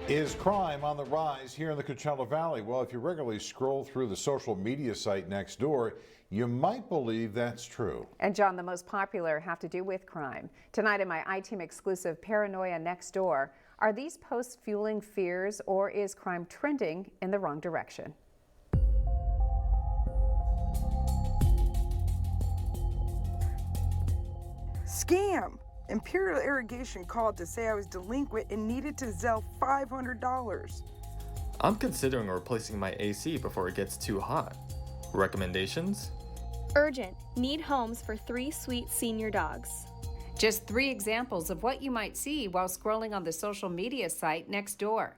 Is crime on the rise here in the Coachella Valley? Well, if you regularly scroll through the social media site Nextdoor, you might believe that's true. And John, the most popular have to do with crime. Tonight in my I-Team exclusive Paranoia Nextdoor, are these posts fueling fears, or is crime trending in the wrong direction? Scam! Imperial Irrigation called to say I was delinquent and needed to Zelle $500. I'm considering replacing my AC before it gets too hot. Recommendations? Urgent. Need homes for 3 sweet senior dogs. Just 3 examples of what you might see while scrolling on the social media site Nextdoor.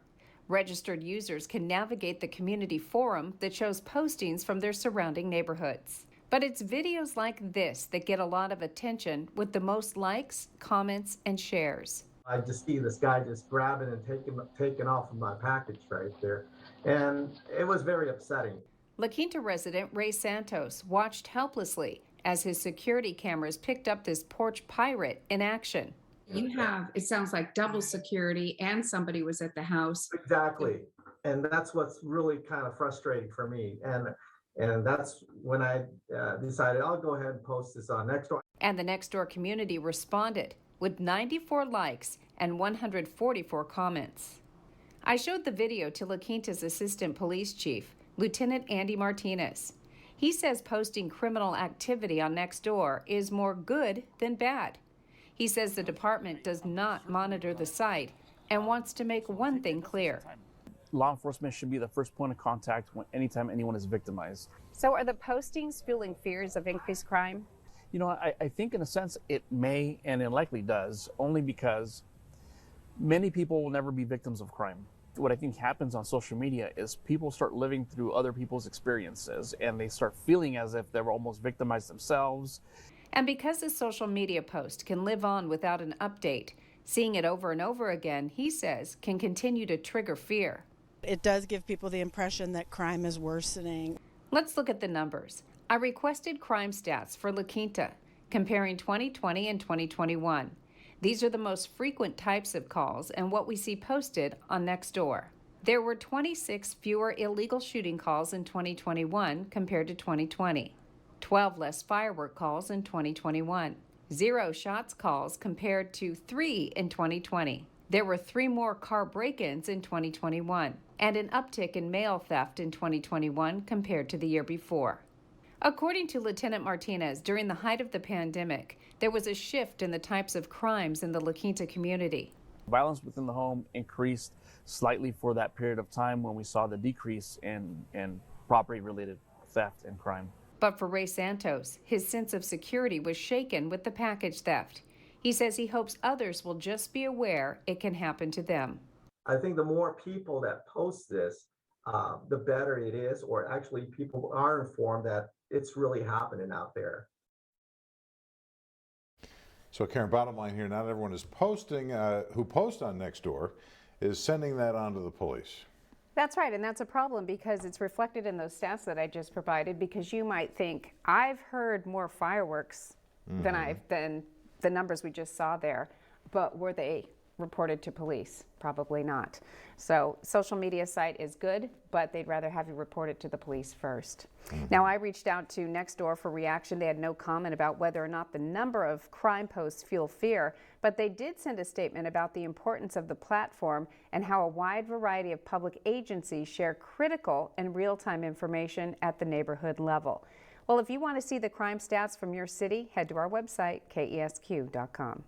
Registered users can navigate the community forum that shows postings from their surrounding neighborhoods. But it's videos like this that get a lot of attention, with the most likes, comments, and shares. I just see this guy just grabbing and taking off of my package right there. And it was very upsetting. La Quinta resident Ray Santos watched helplessly as his security cameras picked up this porch pirate in action. You have, it sounds like, double security and somebody was at the house. Exactly. And that's what's really kind of frustrating for me. And that's when I decided I'll go ahead and post this on Nextdoor. And the Nextdoor community responded with 94 likes and 144 comments. I showed the video to La Quinta's assistant police chief, Lieutenant Andy Martinez. He says posting criminal activity on Nextdoor is more good than bad. He says the department does not monitor the site and wants to make one thing clear. Law enforcement should be the first point of contact anytime anyone is victimized. So are the postings fueling fears of increased crime? You know, I think in a sense it may, and it likely does, only because many people will never be victims of crime. What I think happens on social media is people start living through other people's experiences, and they start feeling as if they're almost victimized themselves. And because a social media post can live on without an update, seeing it over and over again, he says, can continue to trigger fear. It does give people the impression that crime is worsening. Let's look at the numbers. I requested crime stats for La Quinta, comparing 2020 and 2021. These are the most frequent types of calls and what we see posted on Nextdoor. There were 26 fewer illegal shooting calls in 2021 compared to 2020. 12 less firework calls in 2021. 0 shots calls compared to 3 in 2020. There were 3 more car break-ins in 2021, and an uptick in mail theft in 2021 compared to the year before. According to Lieutenant Martinez, during the height of the pandemic, there was a shift in the types of crimes in the La Quinta community. Violence within the home increased slightly for that period of time when we saw the decrease in property-related theft and crime. But for Ray Santos, his sense of security was shaken with the package theft. He says he hopes others will just be aware it can happen to them. I think the more people that post this, the better it is, or actually people are informed that it's really happening out there. So Karen, bottom line here, not everyone is posting, who posts on Nextdoor is sending that on to the police. That's right, and that's a problem because it's reflected in those stats that I just provided, because you might think, I've heard more fireworks than the numbers we just saw there, but were they reported to police? Probably not. So social media site is good, but they'd rather have you report it to the police first. Now, I reached out to Nextdoor for reaction. They had no comment about whether or not the number of crime posts fuel fear, but they did send a statement about the importance of the platform and how a wide variety of public agencies share critical and real-time information at the neighborhood level. Well, if you want to see the crime stats from your city, head to our website, kesq.com.